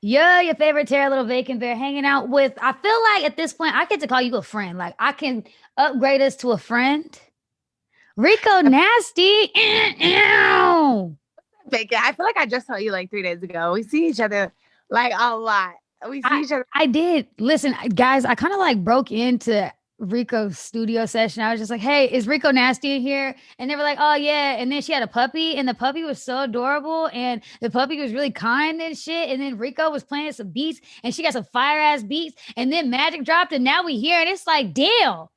Yeah, your favorite Terra Little Vacant Bear hanging out with. I feel like at this point, I get to call you a friend. Like I can upgrade us to a friend. Rico Nasty. Ew. Bacon. I feel like I just saw you like 3 days ago. We see each other like a lot. We see I each other. I did. Listen, guys, I kind of like broke into Rico's studio session. I was just like, "Hey, is Rico Nasty in here?" And they were like, "Oh yeah." And then she had a puppy, and the puppy was so adorable, and the puppy was really kind and shit. And then Rico was playing some beats, and she got some fire ass beats. And then Magic dropped, and now we here, and it's like, damn.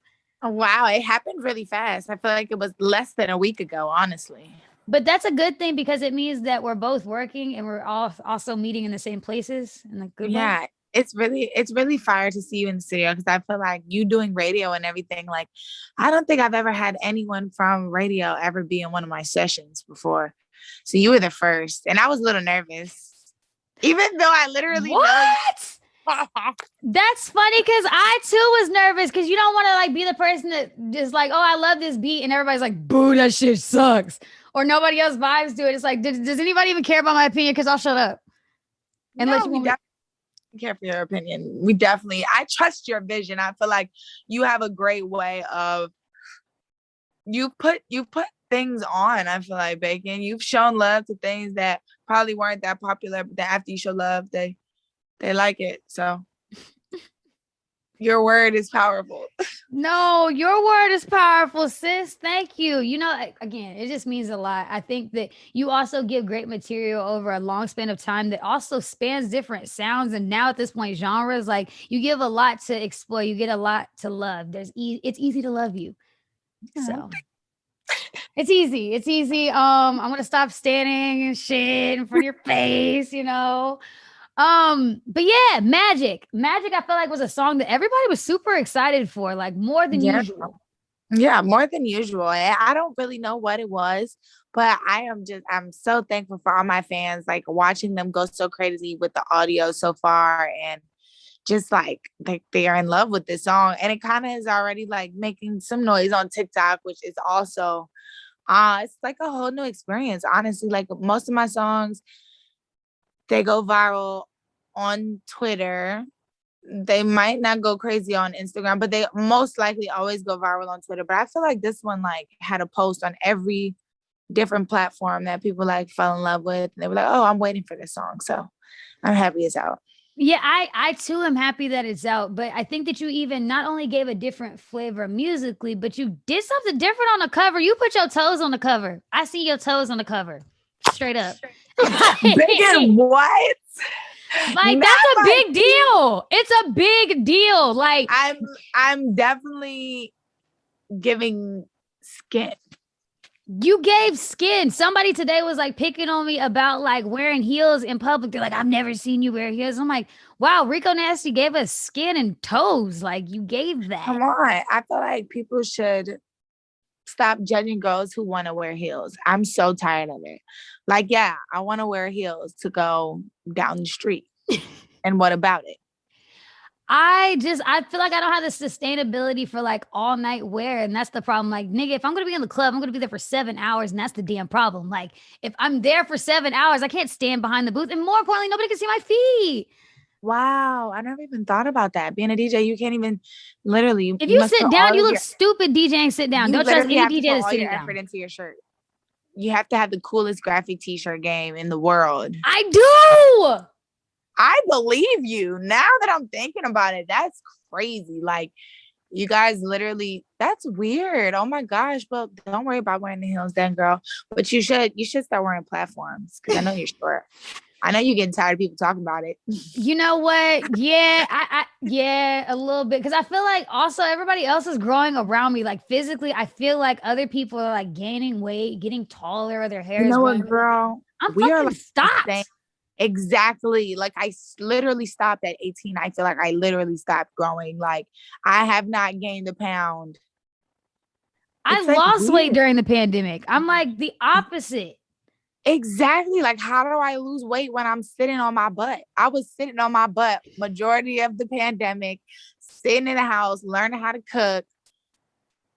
Oh, wow, it happened really fast. I feel like it was less than a week ago, honestly. But that's a good thing because it means that we're both working and we're all also meeting in the same places in a good way. Yeah, it's really fire to see you in the studio because I feel like you doing radio and everything. Like, I don't think I've ever had anyone from radio ever be in one of my sessions before. So you were the first, and I was a little nervous, even though I literally know you. What? That's funny because I too was nervous because you don't want to like be the person that just like, oh, I love this beat, and everybody's like, boo, that shit sucks. Or nobody else vibes to it. It's like, does anybody even care about my opinion? Because I'll shut up. Unless No, you we want me. definitely care for your opinion. We definitely, I trust your vision. I feel like you have a great way of you put things on. I feel like Bacon. You've shown love to things that probably weren't that popular, but then after you show love, they like it. So your word is powerful. No, your word is powerful, sis. Thank you. You know, again, it just means a lot. I think that you also give great material over a long span of time that also spans different sounds. And now at this point, genres, like you give a lot to explore. You get a lot to love. It's easy to love you. Oh, So it's easy. It's easy. I'm gonna stop standing and shit in front of your face, you know. But yeah, Magic. Magic, I felt like was a song that everybody was super excited for, like more than yeah. usual. Yeah, more than usual. I don't really know what it was, but I'm so thankful for all my fans, like watching them go so crazy with the audio so far and just like they are in love with this song. And it kind of is already like making some noise on TikTok, which is also it's like a whole new experience. Honestly, like most of my songs, they go viral on Twitter. They might not go crazy on Instagram, but they most likely always go viral on Twitter. But I feel like this one like had a post on every different platform that people like fell in love with. And they were like, "Oh, I'm waiting for this song." So I'm happy it's out. Yeah, I too am happy that it's out, but I think that you even not only gave a different flavor musically, but you did something different on the cover. You put your toes on the cover. I see your toes on the cover. Straight up. Big and what? Like Not that's a my big deal. It's a big deal. Like I'm definitely giving skin. you gave skin. Somebody today was like picking on me about like wearing heels in public. They're like, I've never seen you wear heels. I'm like, wow, Rico Nasty gave us skin and toes. Like you gave that. Come on. I feel like people should stop judging girls who want to wear heels. I'm so tired of it. Like, yeah, I want to wear heels to go down the street. And what about it? I feel like I don't have the sustainability for like all night wear. And that's the problem. Like, nigga, if I'm gonna be in the club, I'm gonna be there for 7 hours, and that's the damn problem. Like, if I'm there for 7 hours, I can't stand behind the booth. And more importantly, nobody can see my feet. Wow, I never even thought about that. Being a DJ, you can't even literally, If you you must sit put down, all you of look your, stupid DJing sit down. you Don't trust literally any have to DJ put that's all sitting your down. effort into your shirt. You have to have the coolest graphic t-shirt game in the world. I do. I believe you. Now that I'm thinking about it, that's crazy. Like you guys literally, that's weird. Oh my gosh. Well, don't worry about wearing the heels then, girl. But you should start wearing platforms because I know you're short. I know you're getting tired of people talking about it. You know what? Yeah, yeah, a little bit. Cause I feel like also everybody else is growing around me. Like physically, I feel like other people are like gaining weight, getting taller, their hair You is know what, growing. girl? I'm We are fucking like the same. stopped. Exactly. Like literally stopped at 18. I feel like I literally stopped growing. Like I have not gained a pound. I It's like lost weight weird. during the pandemic. I'm like the opposite. Exactly. Like, how do I lose weight when I'm sitting on my butt? I was sitting on my butt majority of the pandemic, sitting in the house, learning how to cook,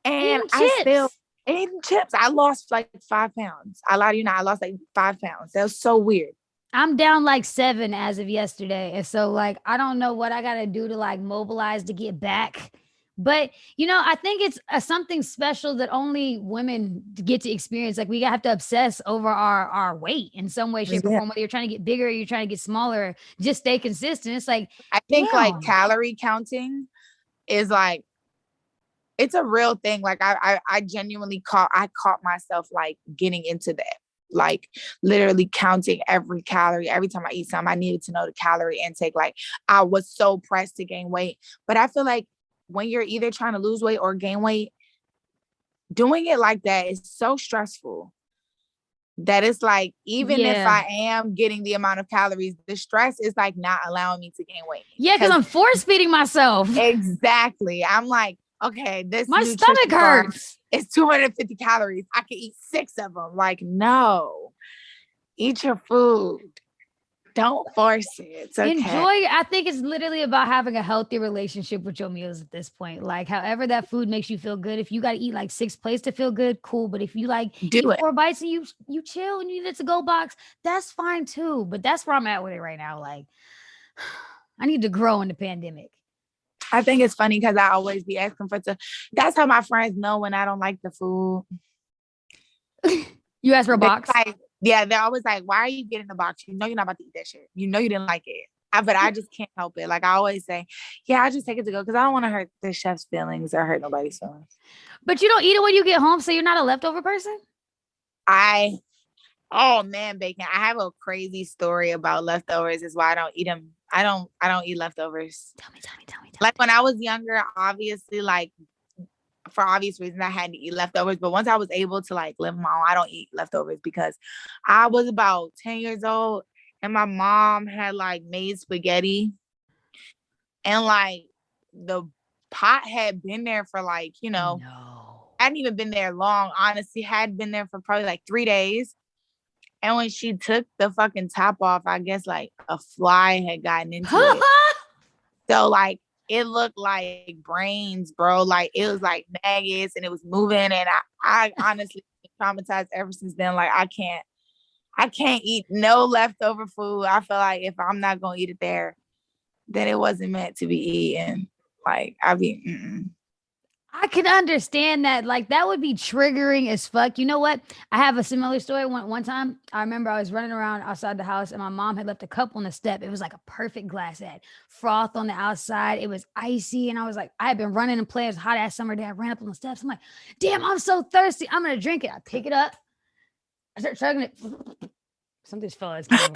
and Eating I still chips. eating chips. I lost like 5 pounds. I lie to you not. I lost like 5 pounds. That was so weird. I'm down like 7 as of yesterday. And so like I don't know what I gotta do to like mobilize to get back. But I think it's something special that only women get to experience. Like we have to obsess over our weight in some way, shape, or Yeah. form. Whether you're trying to get bigger, or you're trying to get smaller, just stay consistent. It's like, I think like damn. calorie counting is like, it's a real thing. Like I genuinely caught myself like getting into that. Like literally counting every calorie. Every time I eat something, I needed to know the calorie intake. Like I was so pressed to gain weight. But I feel like when you're either trying to lose weight or gain weight, doing it like that is so stressful that it's like, even if Yeah. I am getting the amount of calories, the stress is like not allowing me to gain weight. Yeah, because I'm force feeding myself. Exactly. I'm like, okay, this my stomach hurts. It's 250 calories. I can eat 6 of them. Like, no, eat your food. Don't force it. It's okay. Enjoy. I think it's literally about having a healthy relationship with your meals at this point. Like, however that food makes you feel good. If you got to eat like 6 plates to feel good, cool. But if you like eat 4 bites and you chill and you need a to-go box, that's fine too. But that's where I'm at with it right now. Like, I need to grow in the pandemic. I think it's funny because I always be asking for that's how my friends know when I don't like the food. You ask for a box? Like, yeah, they're always like, why are you getting the box? You know you're not about to eat that shit. You know you didn't like it. But I just can't help it. Like I always say, yeah, I just take it to go because I don't want to hurt the chef's feelings or hurt nobody's feelings. But you don't eat it when you get home, so you're not a leftover person? Oh man, bacon. I have a crazy story about leftovers. Is why I don't eat them. I don't eat leftovers. Tell me. Like when I was younger, obviously, like for obvious reasons, I had to eat leftovers. But once I was able to like live my own, I don't eat leftovers because I was about 10 years old and my mom had like made spaghetti and like the pot had been there for like, No. hadn't even been there long. Honestly, had been there for probably like 3 days. And when she took the fucking top off, I guess like a fly had gotten into it. So like it looked like brains, bro. Like it was like maggots and it was moving. And I honestly been traumatized ever since then. Like I can't eat no leftover food. I feel like if I'm not gonna eat it there, then it wasn't meant to be eaten. Like I can understand that. Like that would be triggering as fuck. You know what? I have a similar story. One time, I remember I was running around outside the house and my mom had left a cup on the step. It was like a perfect glass. It had froth on the outside. It was icy. And I was like, I had been running and playing. It was a hot ass summer day. I ran up on the steps. I'm like, damn, I'm so thirsty. I'm going to drink it. I pick it up. I start chugging it. Something's fell out. I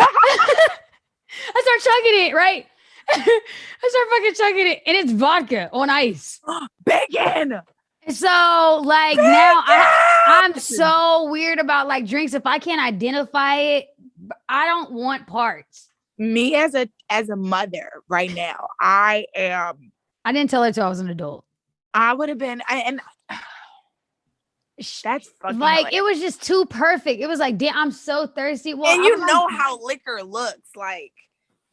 start chugging it, right? I start fucking chugging it, and it's vodka on ice. Bacon. So like bacon! Now I'm so weird about like drinks. If I can't identify it, I don't want parts. Me as a mother right now, I am. I didn't tell her till I was an adult. I would have been, and that's fucking like hilarious. It was just too perfect. It was like, damn, I'm so thirsty. Well, and you know how liquor looks like.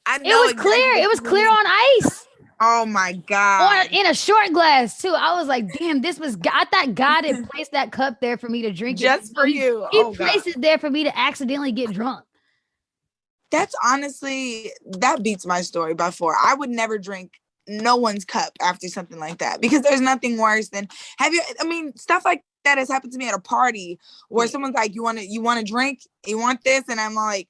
I know it was exactly clear. It was clear on ice. Oh my God. In a short glass too. I was like, damn, I thought God had placed that cup there for me to drink just for you. He placed it there for me to accidentally get drunk. That's honestly, that beats my story by 4. I would never drink no one's cup after something like that because there's nothing worse than stuff like that has happened to me at a party where someone's like, you want to drink? You want this? And I'm like,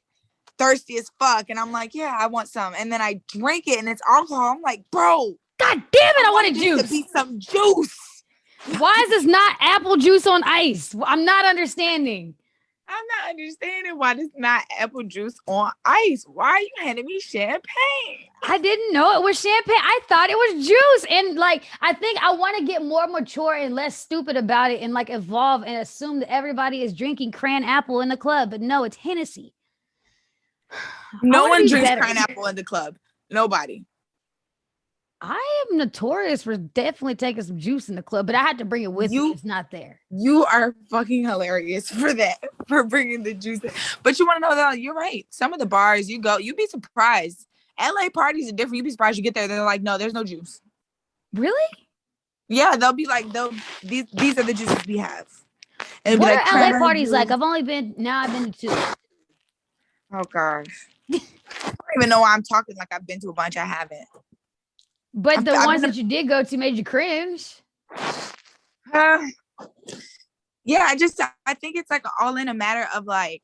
thirsty as fuck, and I'm like, yeah, I want some, and then I drink it, and it's alcohol. I'm like, bro, God damn it, I wanted juice. To be some juice. Why is this not apple juice on ice? I'm not understanding. I'm not understanding why this not apple juice on ice. Why are you handing me champagne? I didn't know it was champagne. I thought it was juice, and like I think I want to get more mature and less stupid about it, and like evolve and assume that everybody is drinking cran apple in the club, but no, it's Hennessy. No one drinks pineapple in the club. Nobody. I am notorious for definitely taking some juice in the club, but I had to bring it with me. It's not there. You are fucking hilarious for that, for bringing the juice in. But you want to know that you're right. Some of the bars you go, you'd be surprised. LA parties are different. You'd be surprised you get there. They're like, no, there's no juice. Really? Yeah, they'll be like, these are the juices we have. And what are LA parties like? I've been to 2. Oh gosh. don't even know why I'm talking like I've been to a bunch. I haven't. But the ones that you did go to made you cringe. Yeah, I think it's like all in a matter of like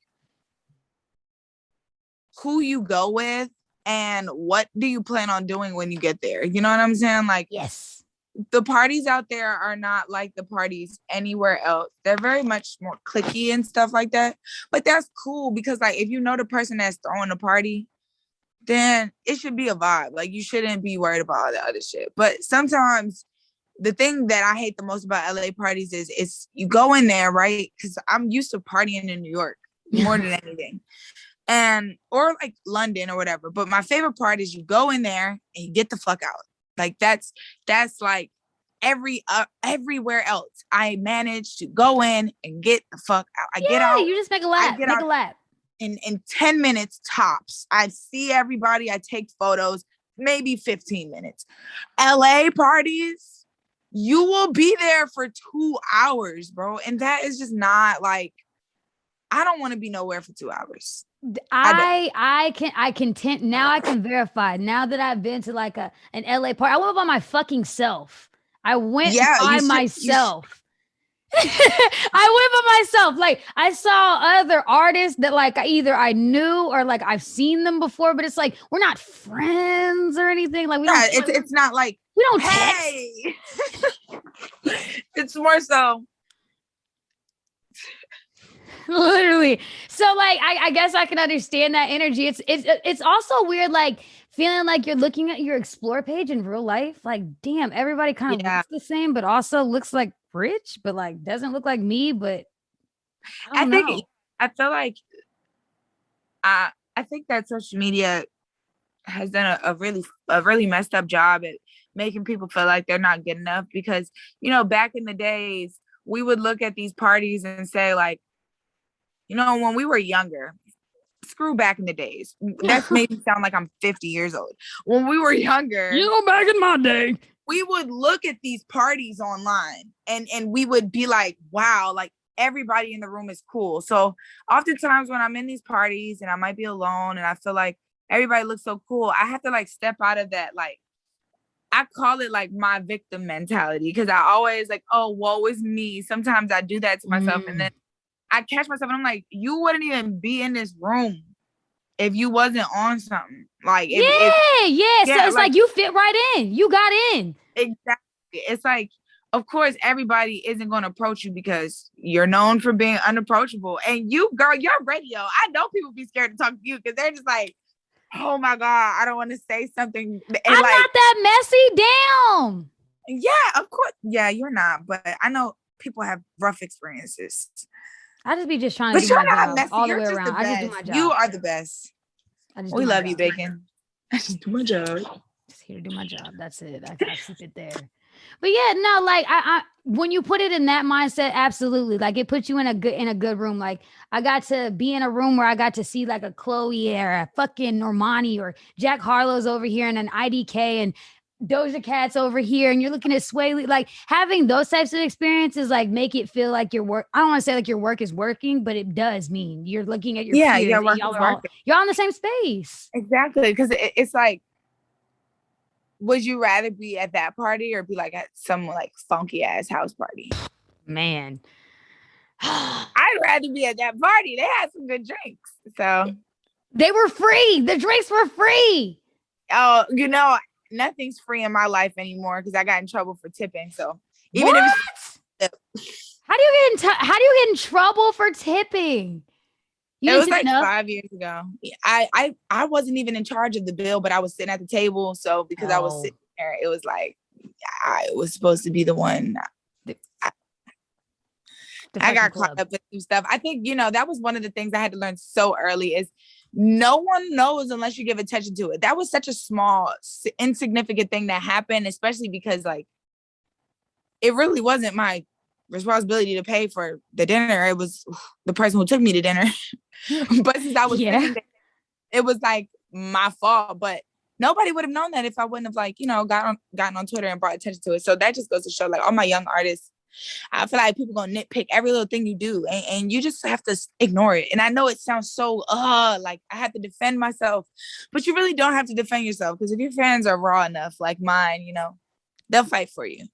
who you go with and what do you plan on doing when you get there. You know what I'm saying? Like, yes, the parties out there are not like the parties anywhere else. They're very much more cliquey and stuff like that. But that's cool because like if you know the person that's throwing the party, then it should be a vibe. Like you shouldn't be worried about all the other shit. But sometimes the thing that I hate the most about LA parties is you go in there, right? Because I'm used to partying in New York more than anything. And or like London or whatever. But my favorite part is you go in there and you get the fuck out. Like that's like everywhere else. I managed to go in and get the fuck out. I get out. You just make a lap. Make a lap. In 10 minutes tops. I see everybody. I take photos. Maybe 15 minutes. LA parties, you will be there for 2 hours, bro. And that is just not like, I don't want to be nowhere for 2 hours. I can verify now that I've been to like an LA party. I went by my fucking self. I went by myself. I went by myself. Like I saw other artists that like either I knew or like I've seen them before, but it's like we're not friends or anything. Like we don't. It's not like we don't text. It's more so. Literally. So like I guess I can understand that energy. It's also weird like feeling like you're looking at your explore page in real life. Like damn, everybody kind of looks the same, but also looks like rich, but like doesn't look like me. But I feel like I think that social media has done a really messed up job at making people feel like they're not good enough because, you know, back in the days, we would look at these parties and say like, you know, when we were younger, screw back in the days. That made me sound like I'm 50 years old. When we were younger, you know, back in my day, we would look at these parties online and we would be like, wow, like everybody in the room is cool. So oftentimes when I'm in these parties and I might be alone and I feel like everybody looks so cool, I have to like step out of that. Like I call it like my victim mentality because I always like, oh, woe is me. Sometimes I do that to myself and then I catch myself and I'm like, you wouldn't even be in this room if you wasn't on something. Like, so it's like you fit right in. You got in. Exactly. It's like, of course, everybody isn't going to approach you because you're known for being unapproachable. And you, girl, you're radio. I know people be scared to talk to you because they're just like, oh my God, I don't want to say something. And I'm not that messy. Damn. Yeah, of course. Yeah, you're not. But I know people have rough experiences. I just be trying to do my job messy. all the way around. I just do my job. You are the best. We love you, Bacon. I just do my job. Just here to do my job. That's it. I gotta keep it there. But yeah, no, like I when you put it in that mindset, absolutely. Like it puts you in a good room. Like I got to be in a room where I got to see like a Chloe or a fucking Normani or Jack Harlow's over here and an IDK and Doja Cat's over here and you're looking at Sway Lee. Like having those types of experiences like make it feel like your work. I don't want to say like your work is working, but it does mean you're looking at your peers your work you're on the same space. Exactly. Because it's like, would you rather be at that party or be like at some like funky ass house party? Man. I'd rather be at that party. They had some good drinks. So they were free. The drinks were free. Oh, you know, nothing's free in my life anymore because I got in trouble for tipping. So even if how do you get in trouble for tipping? It was like 5 years ago. I wasn't even in charge of the bill, but I was sitting at the table. So because I was sitting there, it was like I was supposed to be the one. I got caught up with some stuff. I think, you know, that was one of the things I had to learn so early is no one knows unless you give attention to it. That was such a small, insignificant thing that happened, especially because like it really wasn't my responsibility to pay for the dinner. It was the person who took me to dinner. But since I was sitting there, it was like my fault. But nobody would have known that if I wouldn't have like, you know, gotten on Twitter and brought attention to it. So that just goes to show like all my young artists, I feel like people gonna nitpick every little thing you do, and you just have to ignore it. And I know it sounds so like I have to defend myself, but you really don't have to defend yourself, because if your fans are raw enough, like mine, they'll fight for you.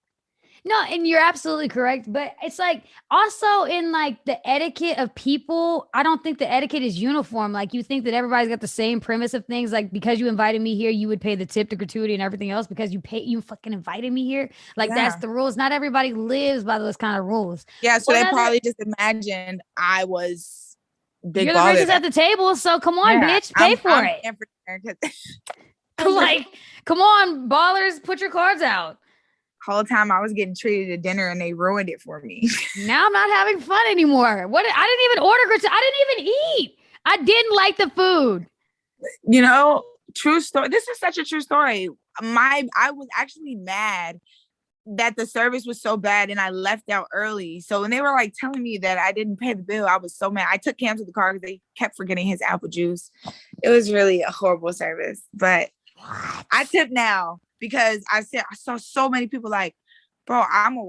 No, and you're absolutely correct. But it's like also in like the etiquette of people, I don't think the etiquette is uniform. Like you think that everybody's got the same premise of things. Like because you invited me here, you would pay the tip, the gratuity, and everything else because you fucking invited me here. Like that's Yeah. the rules. Not everybody lives by those kind of rules. Yeah. So Well, they probably just imagined I was big you're the baller. richest at the table, so come on, Yeah, bitch, pay for it. Like, come on, ballers, put your cards out. Whole time I was getting treated to dinner and they ruined it for me. Now I'm not having fun anymore. What? I didn't even order gratuity. I didn't even eat. I didn't like the food. True story. This is such a true story. I was actually mad that the service was so bad and I left out early. So when they were like telling me that I didn't pay the bill, I was so mad. I took Cam to the car because they kept forgetting his apple juice. It was really a horrible service, but I tip now because I saw so many people like, bro, I'm a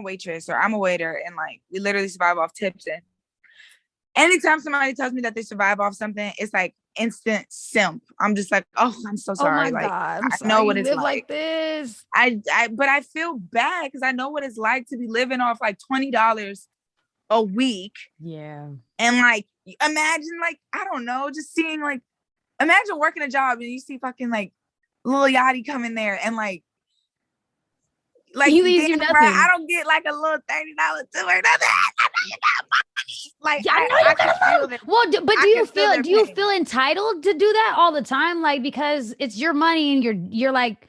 waitress or I'm a waiter, and like we literally survive off tips. And anytime somebody tells me that they survive off something, it's like instant simp. I'm just like, oh, I'm so sorry. Oh my like God, I'm I sorry know what you it's live like. this. But I feel bad because I know what it's like to be living off like $20 a week. Yeah. And like imagine like, I don't know, just seeing like, imagine working a job and you see fucking like Lil Yachty come in there and like he leaves you nothing. I don't get like a little $30 tip or nothing. Like yeah, I can feel that. Well, but do you feel entitled to do that all the time? Like because it's your money and you're like,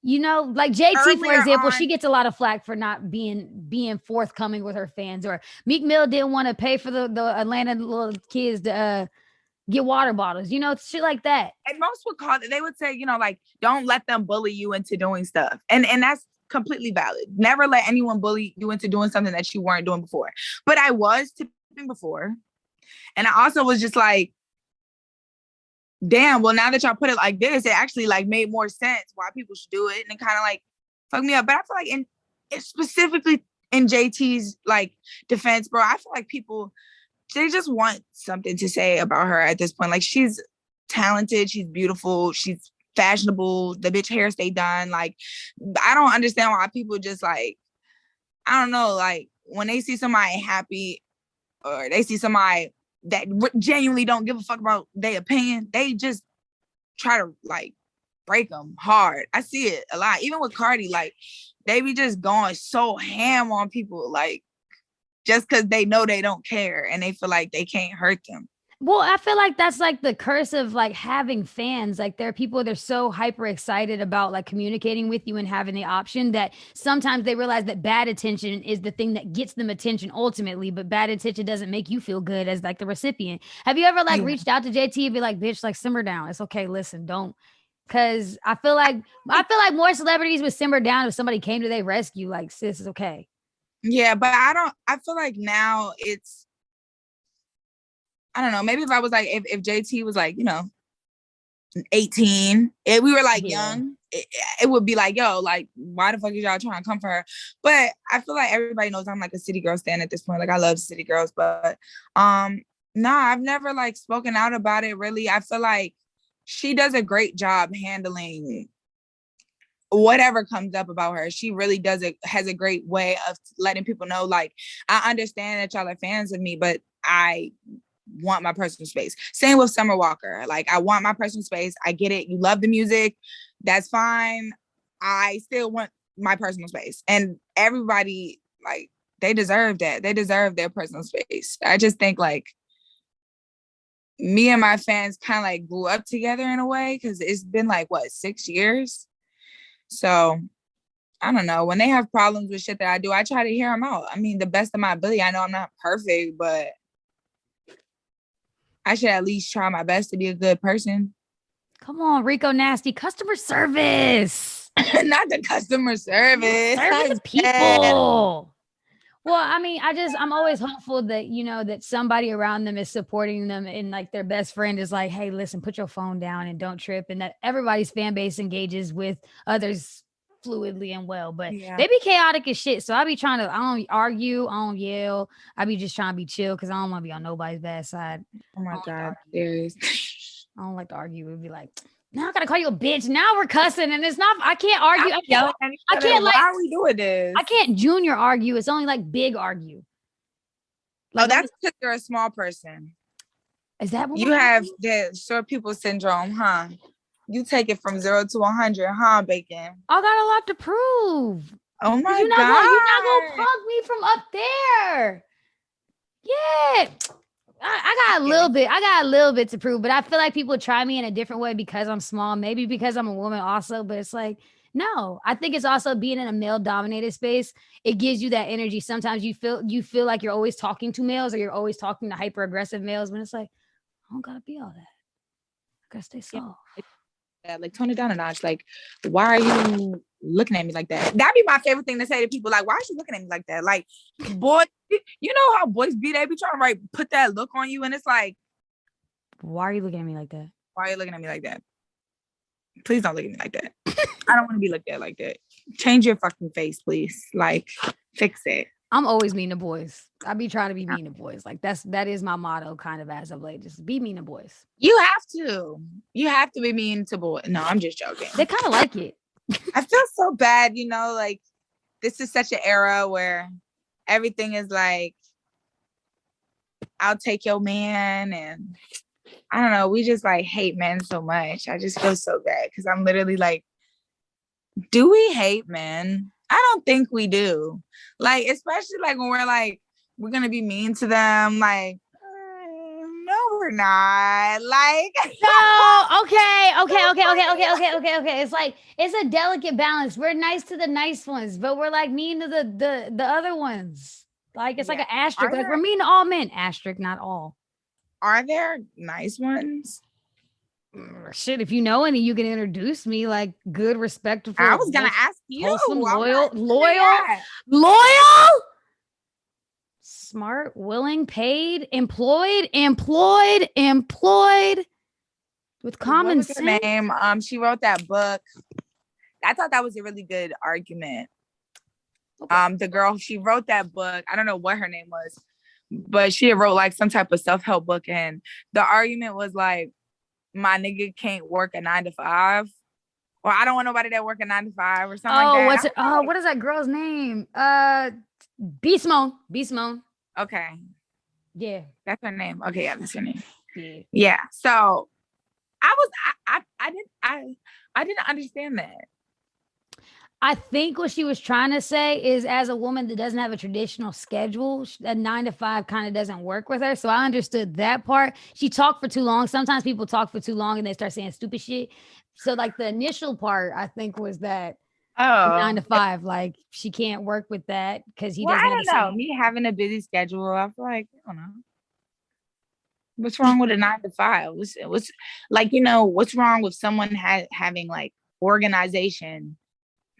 like JT, for example, she gets a lot of flack for not being forthcoming with her fans. Or Meek Mill didn't want to pay for the Atlanta little kids to get water bottles, shit like that. And most would they would say, like, don't let them bully you into doing stuff. And that's completely valid. Never let anyone bully you into doing something that you weren't doing before. But I was tipping before. And I also was just like, damn, well, now that y'all put it like this, it actually like made more sense why people should do it. And it kind of like fucked me up. But I feel like specifically in JT's like defense, bro, I feel like people, they just want something to say about her at this point. Like she's talented, she's beautiful, she's fashionable, the bitch hair stay done. Like I don't understand why people just like, I don't know, like when they see somebody happy or they see somebody that genuinely don't give a fuck about their opinion, they just try to like break them hard. I see it a lot. Even with Cardi, like they be just going so ham on people, like just because they know they don't care and they feel like they can't hurt them. Well, I feel like that's like the curse of like having fans. Like there are people, they're so hyper excited about like communicating with you and having the option that sometimes they realize that bad attention is the thing that gets them attention ultimately, but bad attention doesn't make you feel good as like the recipient. Have you ever like reached out to JT and be like, bitch, like simmer down. It's okay. Listen, don't. Cause I feel like more celebrities would simmer down if somebody came to their rescue. Like, sis, it's okay. Yeah, but I feel like now I don't know, maybe if I was like, if JT was like, 18, if we were like young, it would be like, yo, like, why the fuck is y'all trying to come for her? But I feel like everybody knows I'm like a city girl stan at this point. Like I love city girls, but I've never like spoken out about it really. I feel like she does a great job handling whatever comes up about her. She really has a great way of letting people know, like, I understand that y'all are fans of me, but I want my personal space. Same with Summer Walker. Like, I want my personal space. I get it. You love the music. That's fine. I still want my personal space. And everybody, like, they deserve that. They deserve their personal space. I just think, like, me and my fans kind of like grew up together in a way because it's been like, 6 years? So I don't know. When they have problems with shit that I do, I try to hear them out. I mean, the best of my ability. I know I'm not perfect, but I should at least try my best to be a good person. Come on, Rico Nasty. Customer service. Not the customer service. Service people. Well, I mean, I'm always hopeful that, that somebody around them is supporting them and like their best friend is like, hey, listen, put your phone down and don't trip. And that everybody's fan base engages with others' fluidly and well, but Yeah. they be chaotic as shit. So I be trying to, I don't argue, I don't yell. I be just trying to be chill because I don't want to be on nobody's bad side. Oh my I don't like to God. argue. Serious. I don't like to argue. It'd be like, now I gotta call you a bitch. Now we're cussing, and it's not. I can't argue. I'm yelling at each I other. can't Why like. are we doing this? I can't junior argue. It's only like big argue. Like, Oh, that's because you're a small person. is that what You have the short people syndrome, huh? You take it from 0 to 100, huh, Bacon? I got a lot to prove. Oh my You're God. not gonna punk me from up there. Yeah. I got a little bit. I got a little bit to prove, but I feel like people try me in a different way because I'm small. Maybe because I'm a woman also, but it's like, no. I think it's also being in a male dominated space. It gives you that energy. Sometimes you feel like you're always talking to males or you're always talking to hyper aggressive males when it's like, I don't gotta be all that. I gotta stay soft. Yeah, like tone it down a notch. Like, why are you looking at me like that? That'd be my favorite thing to say to people. Like, why are you looking at me like that? Like, boy, you know how boys be? They be trying to put that look on you, and it's like, why are you looking at me like that? Why are you looking at me like that? Please don't look at me like that. I don't want to be looked at like that. Change your fucking face, please. Like, fix it. I'm always mean to boys. I be trying to be mean to boys. Like that is my motto kind of as of late. Just be mean to boys. You have to. You have to be mean to boys. No, I'm just joking. They kind of like it. I feel so bad, you know, like this is such an era where everything is like, I'll take your man, and I don't know, we just like hate men so much. I just feel so bad because I'm literally like, do we hate men? I don't think we do. Like, especially like when we're like, we're gonna be mean to them. Like, no, we're not. Like, no, okay. It's like it's a delicate balance. We're nice to the nice ones, but we're like mean to the other ones. Like it's like an asterisk. Like we're mean to all men. Asterisk, not all. Are there nice ones? Shit, if you know any, you can introduce me. Like good, respectful. I was gonna ask you. Wholesome, loyal, smart, willing, paid, employed, with common sense. What was her name? She wrote that book. I thought that was a really good argument. Okay. The girl, she wrote that book. I don't know what her name was, but she wrote like some type of self-help book, and the argument was like, my nigga can't work a 9 to 5, or I don't want nobody that work a 9 to 5 or something like that. What is that girl's name? B Simone. Okay. Yeah. That's her name. Okay, yeah, that's her name. Yeah. So I didn't understand that. I think what she was trying to say is, as a woman that doesn't have a traditional schedule, a 9 to 5 kind of doesn't work with her. So I understood that part. She talked for too long. Sometimes people talk for too long and they start saying stupid shit. So like the initial part, I think, was that 9 to 5, like she can't work with that because he doesn't. I don't know. Me having a busy schedule, I feel like, I don't know. What's wrong with a 9 to 5? What's like, you know, what's wrong with someone having like organization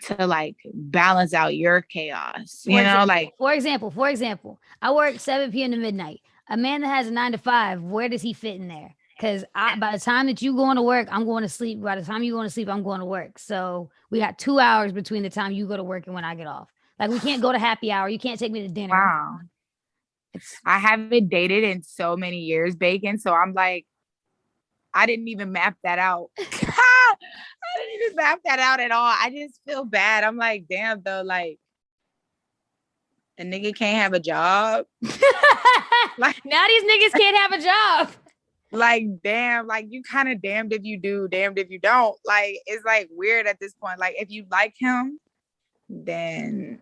to like balance out your chaos, you know? Like, for example, I work 7 p.m. to midnight. A man that has a 9 to 5, where does he fit in there? Because by the time that you going to work, I'm going to sleep. By the time you going to sleep, I'm going to work. So we got 2 hours between the time you go to work and when I get off. Like we can't go to happy hour. You can't take me to dinner. Wow. I haven't dated in so many years, Bacon. So I'm like, I didn't even map that out. I didn't even map that out at all. I just feel bad. I'm like, damn, though, like, a nigga can't have a job. Like, now these niggas can't have a job. Like, damn, like, you kind of damned if you do, damned if you don't. Like, it's like weird at this point. Like, if you like him, then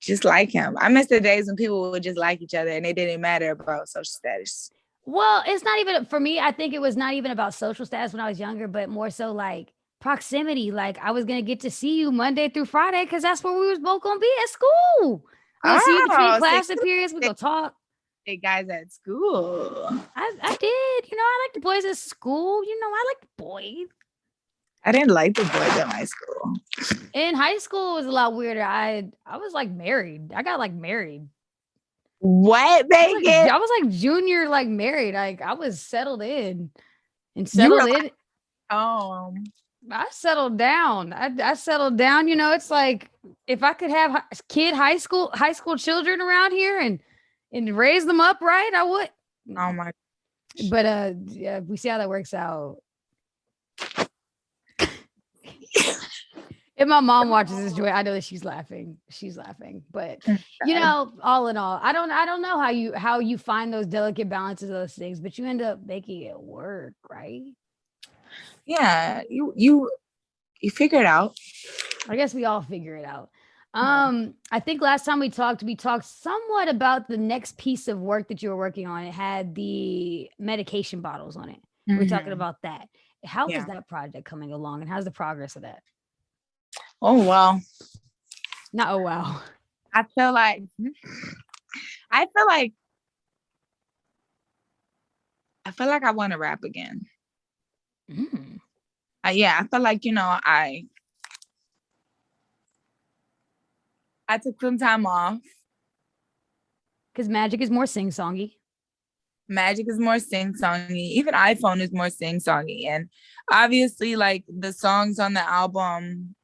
just like him. I miss the days when people would just like each other and it didn't matter about social status. Well, it's not even, for me, I think it was not even about social status when I was younger, but more so like proximity. Like I was going to get to see you Monday through Friday because that's where we was both going to be at school. We'll see you between class periods. We go talk. Hey, guys at school. I did. You know, I like the boys at school. You know, I like the boys. I didn't like the boys at my school. In high school, it was a lot weirder. I was like married. I got like married. What, Megan? I was like junior, like married. Like I was settled in and settled in. I settled down. I settled down. You know, it's like if I could have high school children around here and raise them up right, I would. Oh my. But yeah, we see how that works out. If my mom watches this, Joy, I know that she's laughing. She's laughing. But you know, all in all, I don't know how you find those delicate balances of those things, but you end up making it work, right? Yeah, you figure it out. I guess we all figure it out. I think last time we talked somewhat about the next piece of work that you were working on. It had the medication bottles on it. We're talking about that. How is that project coming along, and how's the progress of that? Oh well. Not oh wow. I feel like I want to rap again. Yeah, I feel like, I took some time off. Because Magic is more sing-songy. Magic is more sing-songy. Even iPhone is more sing-songy. And obviously, like, the songs on the album,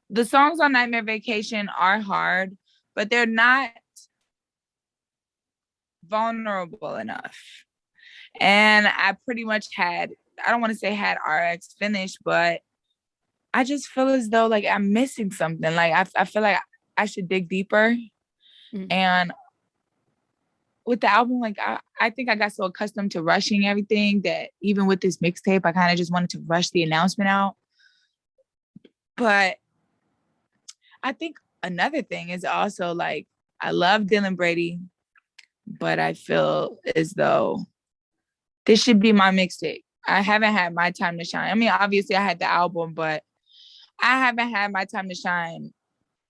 the songs on Nightmare Vacation are hard, but they're not vulnerable enough. And I pretty much I don't want to say had RX finished, but I just feel as though like I'm missing something. Like I feel like I should dig deeper. And with the album, like I think I got so accustomed to rushing everything that even with this mixtape, I kind of just wanted to rush the announcement out. But I think another thing is also like I love Dylan Brady, but I feel as though this should be my mixtape. I haven't had my time to shine. I mean, obviously I had the album, but I haven't had my time to shine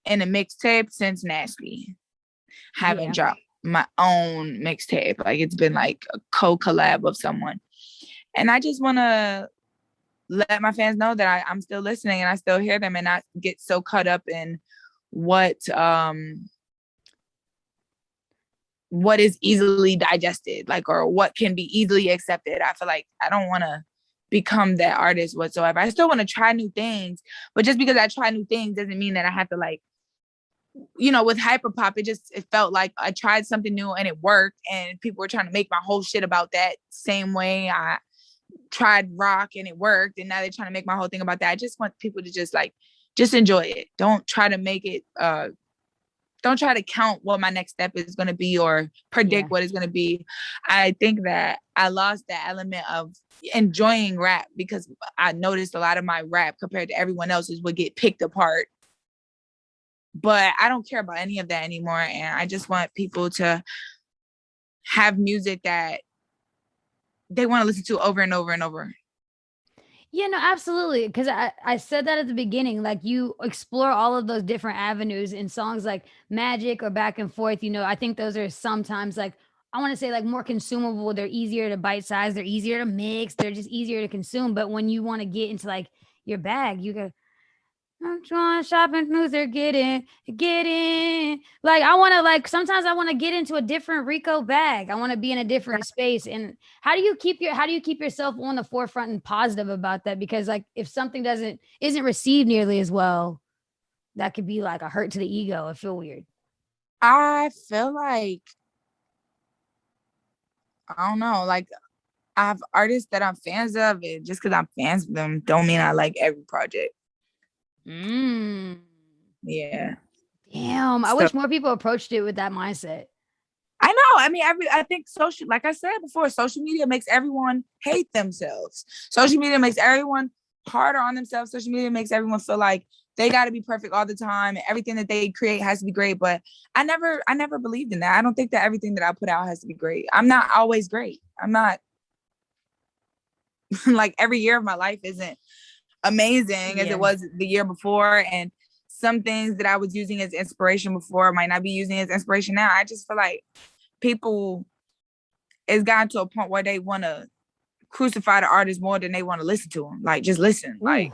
in a mixtape since Nasty. Haven't dropped my own mixtape. Like it's been like a co-collab of someone. And I just want to let my fans know that I'm still listening and I still hear them and not get so caught up in what is easily digested, like, or what can be easily accepted. I feel like I don't want to become that artist whatsoever. I still want to try new things, but just because I try new things doesn't mean that I have to like, with hyperpop, it felt like I tried something new and it worked and people were trying to make my whole shit about that same way. I tried rock and it worked and now they're trying to make my whole thing about that. I just want people to just enjoy it. Don't try to make it, don't try to count what my next step is going to be or predict what it's going to be. I think that I lost that element of enjoying rap because I noticed a lot of my rap compared to everyone else's would get picked apart. But I don't care about any of that anymore. And I just want people to have music that they want to listen to over and over and over. Yeah, no, absolutely. Because I said that at the beginning, like you explore all of those different avenues in songs like Magic or Back and Forth. I think those are sometimes like, I want to say like more consumable. They're easier to bite size. They're easier to mix. They're just easier to consume. But when you want to get into like your bag, you go, I'm trying shopping loser, get in. Like I want to like sometimes I want to get into a different Rico bag. I want to be in a different space. And how do you keep yourself on the forefront and positive about that? Because like if something isn't received nearly as well, that could be like a hurt to the ego. I feel weird. I feel like I don't know, like I have artists that I'm fans of, and just because I'm fans of them don't mean I like every project. Yeah. Damn. I wish more people approached it with that mindset. I know. I mean, I think like I said before, social media makes everyone hate themselves. Social media makes everyone harder on themselves. Social media makes everyone feel like they got to be perfect all the time. Everything that they create has to be great. But I never believed in that. I don't think that everything that I put out has to be great. I'm not always great. I'm not like every year of my life isn't amazing as it was the year before. And some things that I was using as inspiration before might not be using as inspiration now. I just feel like people, it's gotten to a point where they want to crucify the artist more than they want to listen to them. Like, just listen. Ooh. Like,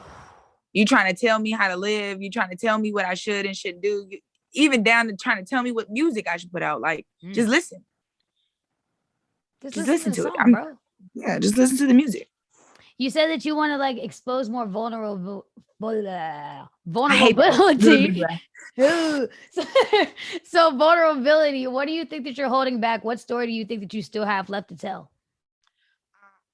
you trying to tell me how to live. You trying to tell me what I should and shouldn't do. Even down to trying to tell me what music I should put out. Like, just listen. Just listen to it. Bro. Yeah, just listen to the music. You said that you want to like expose more I hate that. vulnerability. Ooh. So vulnerability. What do you think that you're holding back? What story do you think that you still have left to tell?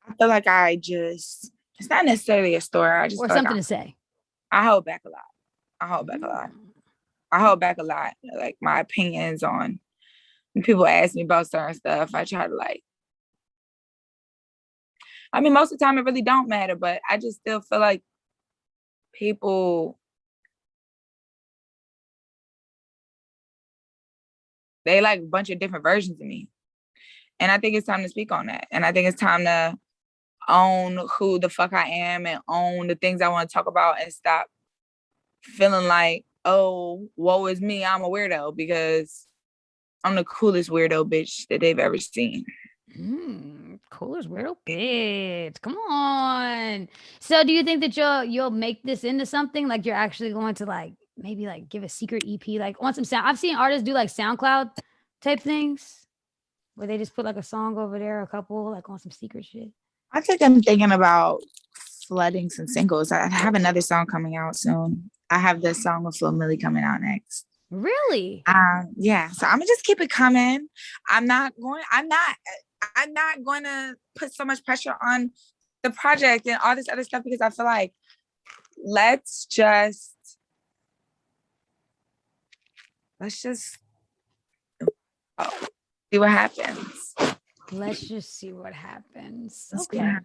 I feel like it's not necessarily a story. I just Or feel like something to say? I hold back a lot. I hold back a lot. I hold back a lot. Like my opinions on when people ask me about certain stuff. I try to like. I mean, most of the time it really don't matter, but I just still feel like people they like a bunch of different versions of me. And I think it's time to speak on that. And I think it's time to own who the fuck I am and own the things I want to talk about and stop feeling like, oh, woe is me, I'm a weirdo, because I'm the coolest weirdo bitch that they've ever seen. Coolest weirdo bitch. Come on. So do you think that you'll make this into something? Like you're actually going to like maybe like give a secret EP, like on some sound. I've seen artists do like SoundCloud type things where they just put like a song over there, a couple, like on some secret shit. I think I'm thinking about flooding some singles. I have another song coming out soon. I have this song with Flo Milli coming out next. Really? Yeah. So I'm gonna just keep it coming. I'm not going to put so much pressure on the project and all this other stuff because I feel like let's just see what happens. Let's just see what happens. Okay.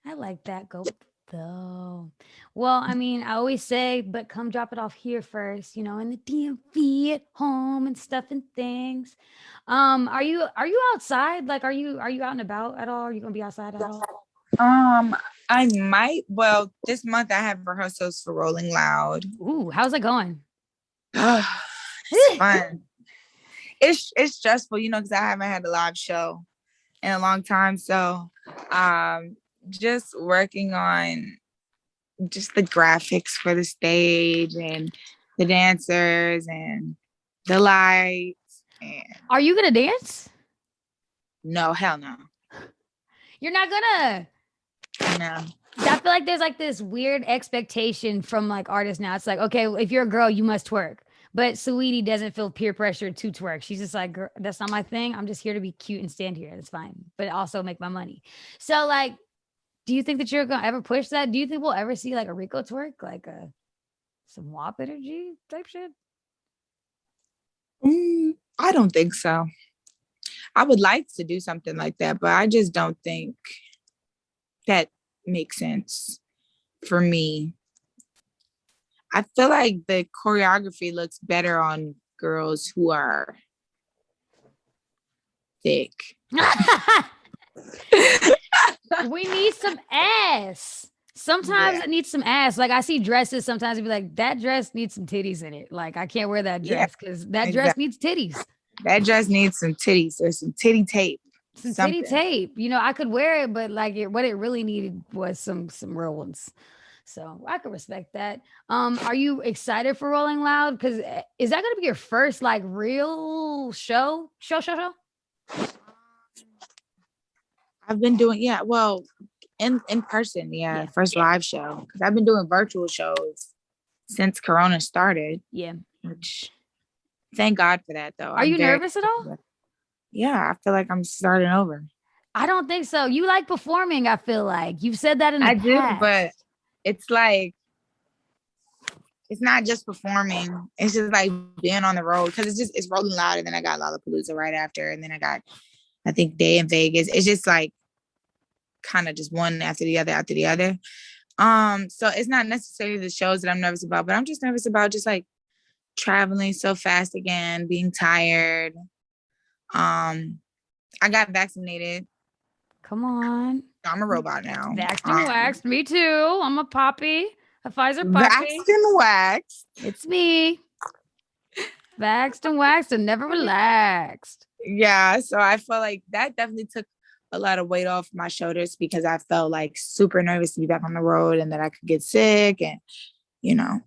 I like that. Go though. Well, I mean, I always say, but come drop it off here first, you know, in the DMV at home and stuff and things. Are you outside? Like, are you out and about at all? Are you gonna be outside at all? I might. Well, this month I have rehearsals for Rolling Loud. Ooh, how's it going? It's fun. It's stressful, you know, because I haven't had a live show in a long time. So just working on just the graphics for the stage and the dancers and the lights. And are you gonna dance? no, hell no. You're not gonna. No. I feel like there's like this weird expectation from like artists now. It's like, okay, if you're a girl, you must twerk. But Saweetie doesn't feel peer pressure to twerk. She's just like, girl, that's not my thing. I'm just here to be cute and stand here. That's fine. But also make my money. So like, do you think that you're gonna ever push that? Do you think we'll ever see like a Rico twerk, like some WAP energy type shit? I don't think so. I would like to do something like that, but I just don't think that makes sense for me. I feel like the choreography looks better on girls who are thick. We need some ass. Sometimes it needs some ass. Like I see dresses sometimes and be like, that dress needs some titties in it. Like I can't wear that dress because that dress needs titties. That dress needs some titties or some titty tape. Some titty tape. You know, I could wear it, but like what it really needed was some real ones. So I could respect that. Are you excited for Rolling Loud? Because is that gonna be your first like real show? I've been doing, well, in person, first live show. Because I've been doing virtual shows since Corona started. Yeah. Which thank God for that though. Are you nervous at all? Yeah, I feel like I'm starting over. I don't think so. You like performing, I feel like. You've said that in the past. I do, but it's like it's not just performing. It's just like being on the road because it's Rolling Loud, and then I got Lollapalooza right after, and then I got I think Day in Vegas. It's just like kind of just one after the other. So it's not necessarily the shows that I'm nervous about, but I'm just nervous about just like traveling so fast again, being tired. I got vaccinated. Come on. I'm a robot now. Vaxxed and waxed. Me too. I'm a poppy. A Pfizer puppy. Vaxxed and waxed. It's me. Vaxxed and waxed and never relaxed. Yeah. So I feel like that definitely took a lot of weight off my shoulders because I felt like super nervous to be back on the road and that I could get sick. And, you know,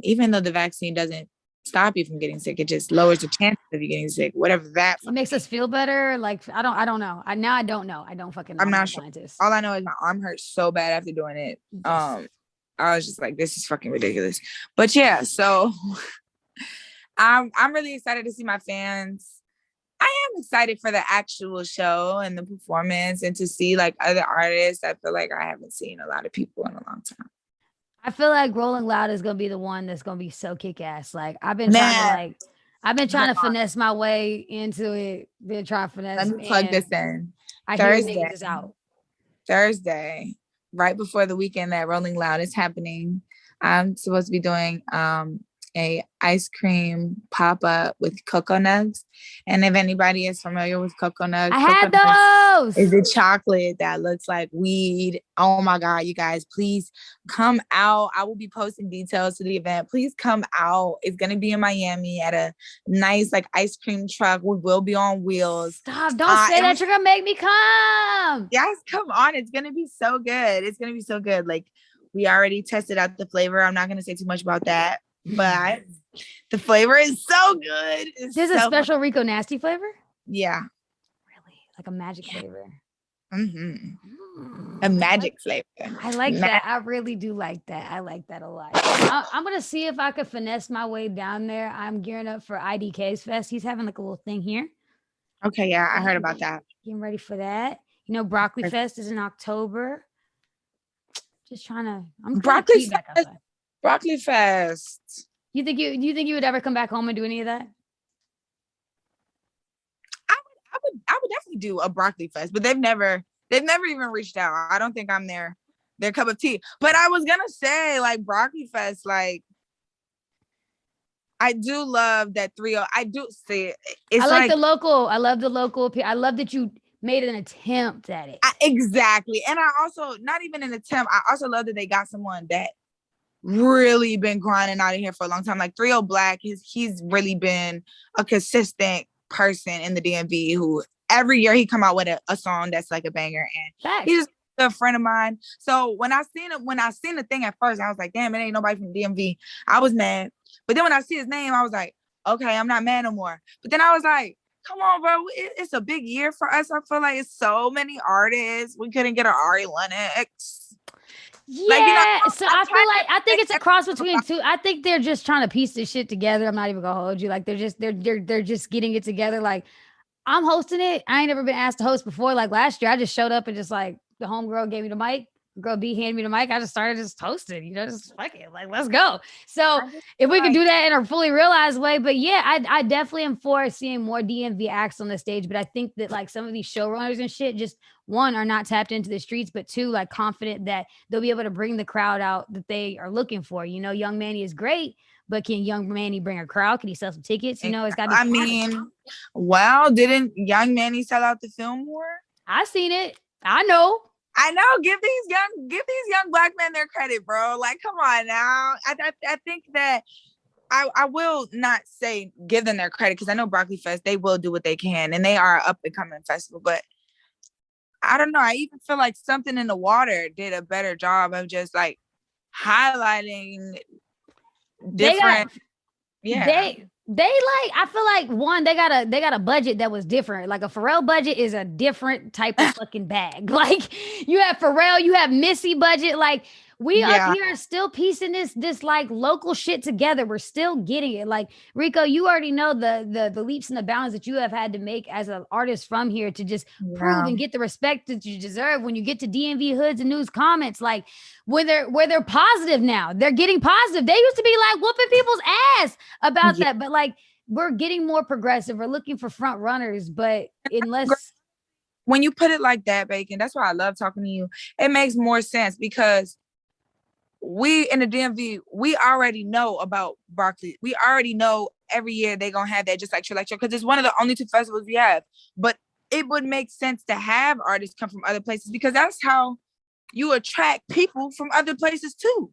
even though the vaccine doesn't stop you from getting sick. It just lowers the chances of you getting sick, whatever that. It makes us feel better. Like I don't know. I don't know. I don't fucking know. I'm I'm not not a sure. scientist. All I know is my arm hurts so bad after doing it. Yes. I was just like, this is fucking ridiculous. But yeah, so I'm really excited to see my fans. I am excited for the actual show and the performance and to see like other artists. I feel like I haven't seen a lot of people in a long time. I feel like Rolling Loud is gonna be the one that's gonna be so kick ass. Like I've been Man, trying to finesse my way into it. Been trying to finesse, let me plug and this in. I hear niggas is out. Thursday, right before the weekend that Rolling Loud is happening, I'm supposed to be doing a ice cream pop-up with cocoa nuts. And if anybody is familiar with cocoa nuts, I had those. is the chocolate that looks like weed. Oh my God, you guys, please come out. I will be posting details to the event. Please come out. It's going to be in Miami at a nice like ice cream truck. We will be on wheels. Stop. Don't say that. You're going to make me come. Yes, come on. It's going to be so good. It's going to be so good. Like we already tested out the flavor. I'm not going to say too much about that, but the flavor is so good. There's a special Rico Nasty flavor? Yeah. Really? Like a magic flavor? A magic flavor. I like that. I really do like that. I like that a lot. I'm going to see if I could finesse my way down there. I'm gearing up for IDK's Fest. He's having like a little thing here. Okay, yeah, I heard about that. Getting ready for that. You know, Broccoli Fest is in October. Just trying to. I'm Broccoli Fest. Broccoli Fest. You think you would ever come back home and do any of that? I would definitely do a Broccoli Fest, but they've never even reached out. I don't think I'm their cup of tea. But I was gonna say, like, Broccoli Fest, like, I do love that 3-0. I do see it. It's I like the local. I love the local. I love that you made an attempt at it. Exactly. And I also, not even an attempt, I also love that they got someone that really been grinding out of here for a long time. Like 3-0 Black, he's really been a consistent person in the DMV who every year he come out with a song that's like a banger, and he's just a friend of mine. So when I seen the thing at first, I was like, damn, it ain't nobody from the DMV. I was mad. But then when I see his name, I was like, okay, I'm not mad no more. But then I was like, come on, bro. It's a big year for us. I feel like it's so many artists. We couldn't get an Ari Lennox. Yeah, like, you know, so I think it's a cross between two. I think they're just trying to piece this shit together. I'm not even gonna hold you. Like they're just getting it together. Like I'm hosting it. I ain't never been asked to host before. Like last year, I just showed up and just like the homegirl gave me the mic. Girl B handed me the mic. I just started just hosting, you know, just fuck it. Like, let's go. So if we could do that in a fully realized way, but yeah, I definitely am for seeing more DMV acts on the stage. But I think that like some of these showrunners and shit, just one, are not tapped into the streets, but two, like confident that they'll be able to bring the crowd out that they are looking for. You know, Young Manny is great, but can Young Manny bring a crowd? Can he sell some tickets? You know, it's got to be. Well, didn't Young Manny sell out the Fillmore? I seen it. I know. Give these young Black men their credit, bro. Like, come on now. I think that I will not say give them their credit because I know Broccoli Fest, they will do what they can and they are an up and coming festival. But I don't know. I even feel like Something in the Water did a better job of just like highlighting different. They like, I feel like one, they got a budget that was different. Like a Pharrell budget is a different type of fucking bag. Like you have Pharrell, you have Missy budget. Like we up here are still piecing this like local shit together. We're still getting it. Like Rico, you already know the leaps and the bounds that you have had to make as an artist from here to just prove and get the respect that you deserve when you get to DMV hoods and news comments. Like where they're positive now. They're getting positive. They used to be like whooping people's ass about that, but like we're getting more progressive. We're looking for front runners, but unless when you put it like that, Bacon, that's why I love talking to you. It makes more sense because we in the DMV, we already know about Broccoli. We already know every year they're gonna have that just like Trill because it's one of the only two festivals we have. But it would make sense to have artists come from other places because that's how you attract people from other places too.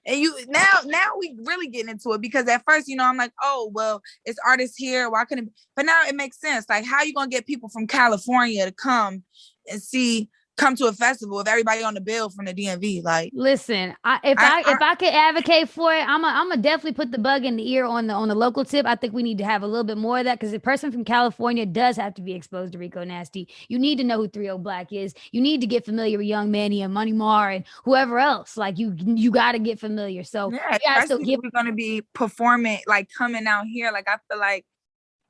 And you now we really getting into it because at first, you know, I'm like, oh, well, it's artists here. Why couldn't it? But now it makes sense. Like, how you gonna get people from California to come and see come to a festival if everybody on the bill from the DMV. Like, listen, if I could advocate for it, I'm gonna definitely put the bug in the ear on the local tip. I think we need to have a little bit more of that because the person from California does have to be exposed to Rico Nasty. You need to know who 3 Black is. You need to get familiar with Young Manny and Money Mar and whoever else. Like you got to get familiar. So yeah, especially if we're gonna be performing, like coming out here. Like I feel like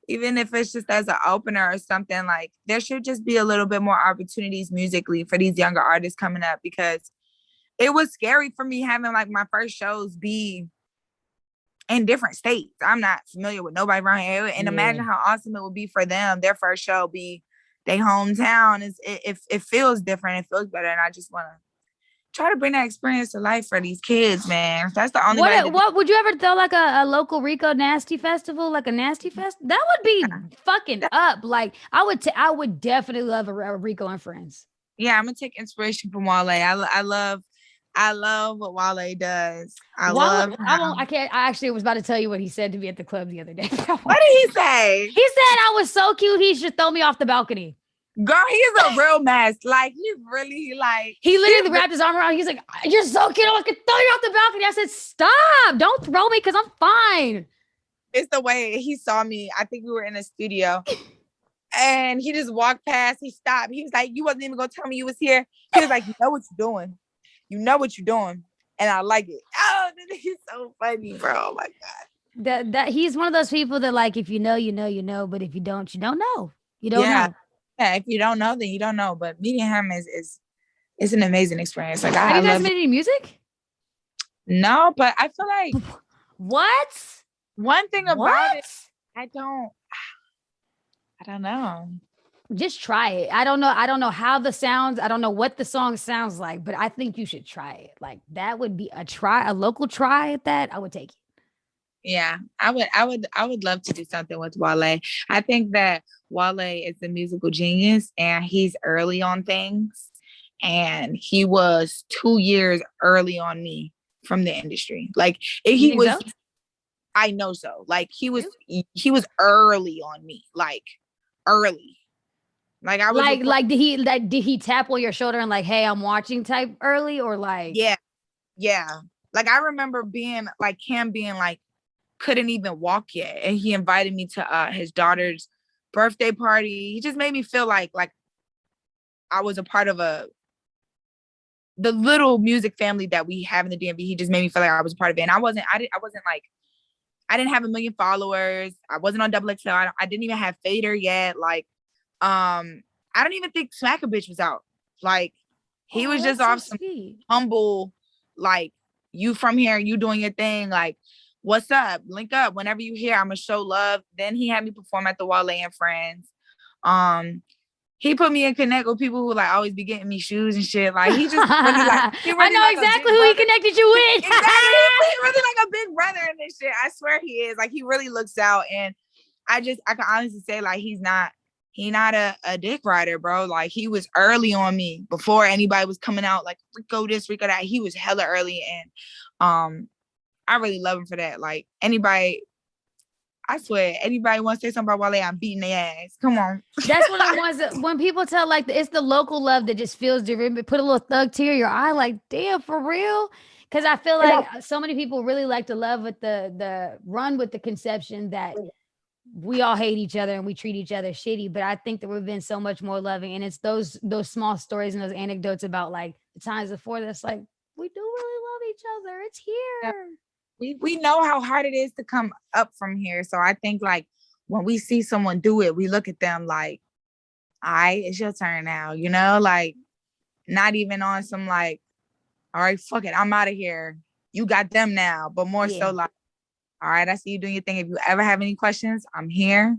even if it's just as an opener or something, like there should just be a little bit more opportunities musically for these younger artists coming up, because it was scary for me having like my first shows be in different states. I'm not familiar with nobody around here. And imagine how awesome it would be for them, their first show be their hometown. It feels different. It feels better. And I just want to try to bring that experience to life for these kids, man. That's the only way. What would you ever throw like a local Rico Nasty festival, like a Nasty Fest? That would be fucking up. Like I would definitely love a Rico and Friends. Yeah, I'm gonna take inspiration from Wale. I love what Wale does. I actually was about to tell you what he said to me at the club the other day. What did he say? He said I was so cute. He should throw me off the balcony. Girl, he's a real mess. Like he literally wrapped his arm around. He's like, "You're so cute. I could throw you off the balcony." I said, "Stop! Don't throw me, because I'm fine." It's the way he saw me. I think we were in a studio, and he just walked past. He stopped. He was like, "You wasn't even gonna tell me you was here." He was like, "You know what you're doing. You know what you're doing, and I like it." Oh, he's so funny, bro. Oh my god. That he's one of those people that, like, if you know, you know, you know, but if you don't, you don't know. You don't know. Yeah, if you don't know, then you don't know. But meeting him is an amazing experience. Like, have you guys made any music? No, but I feel like what? One thing about it, I don't know. Just try it. I don't know how the sounds. I don't know what the song sounds like, but I think you should try it. Like that would be a local try at that. I would take it. Yeah, I would love to do something with Wale. I think that Wale is a musical genius and he's early on things. And he was 2 years early on me from the industry. Like he was, so? I know so. Like he was early on me. Like early. Like I was like did he tap on your shoulder and like, "Hey, I'm watching" type early, or like yeah. Like I remember being like him being like couldn't even walk yet, and he invited me to his daughter's birthday party. He just made me feel like I was a part of the little music family that we have in the DMV. He just made me feel like I was a part of it, and I didn't have 1 million followers. I wasn't on Double XL. I didn't even have Fader yet. Like, I don't even think Smack a Bitch was out. Like, he was just off some humble, like, you from here, you doing your thing. Like, what's up? Link up whenever you here. I'm gonna show love. Then he had me perform at the Wale and Friends. He put me in connect with people who like always be getting me shoes and shit. Like he just really like. I know like exactly who he connected you with. Exactly, he's really like a big brother in this shit. I swear he is. Like he really looks out, and I can honestly say like he not a dick rider, bro. Like he was early on me before anybody was coming out. Like Rico this, Rico that. He was hella early, and I really love him for that. Like anybody. I swear, anybody wants to say something about Wale, I'm beating their ass. Come on. That's one of the ones that when people tell like it's the local love that just feels different, but put a little thug tear in your eye, like, damn, for real. Because I feel like so many people really like to love with the run with the conception that we all hate each other and we treat each other shitty. But I think that we've been so much more loving. And it's those small stories and those anecdotes about like the times before that's like, we do really love each other. It's here. Yeah. We know how hard it is to come up from here. So I think like when we see someone do it, we look at them like, all right, it's your turn now, you know, like not even on some like, all right, fuck it, I'm out of here. You got them now, but more so like, all right, I see you doing your thing. If you ever have any questions, I'm here.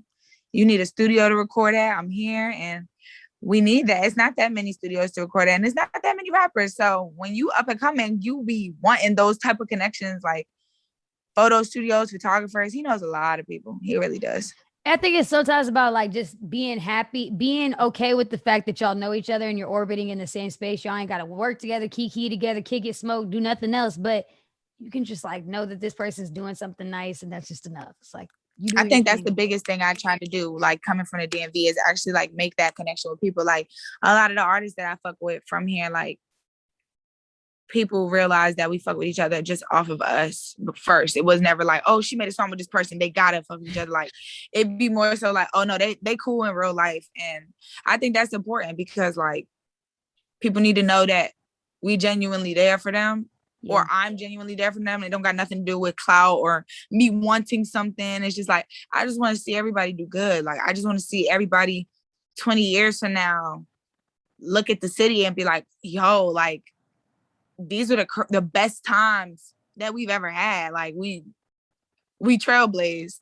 You need a studio to record at, I'm here. And we need that. It's not that many studios to record at, and it's not that many rappers. So when you up and coming, you be wanting those type of connections, like photo studios, photographers. He knows a lot of people. He really does. I think it's sometimes about like just being happy, being okay with the fact that y'all know each other and you're orbiting in the same space. Y'all ain't got to work together, kiki together, kick it, smoke, do nothing else. But you can just like know that this person's doing something nice, and that's just enough. It's like You do I your think that's the thing. biggest thing I try to do, like coming from the DMV, is actually like make that connection with people. Like a lot of the artists that I fuck with from here, like people realize that we fuck with each other just off of us first. It was never like, oh, she made a song with this person, they gotta fuck with each other. Like it'd be more so like, oh no, they cool in real life. And I think that's important because like people need to know that we genuinely there for them. Yeah. Or I'm genuinely there for them. It don't got nothing to do with clout or me wanting something. It's just like, I just want to see everybody do good. Like, I just want to see everybody 20 years from now look at the city and be like, yo, like, these are the best times that we've ever had. Like, we trailblazed.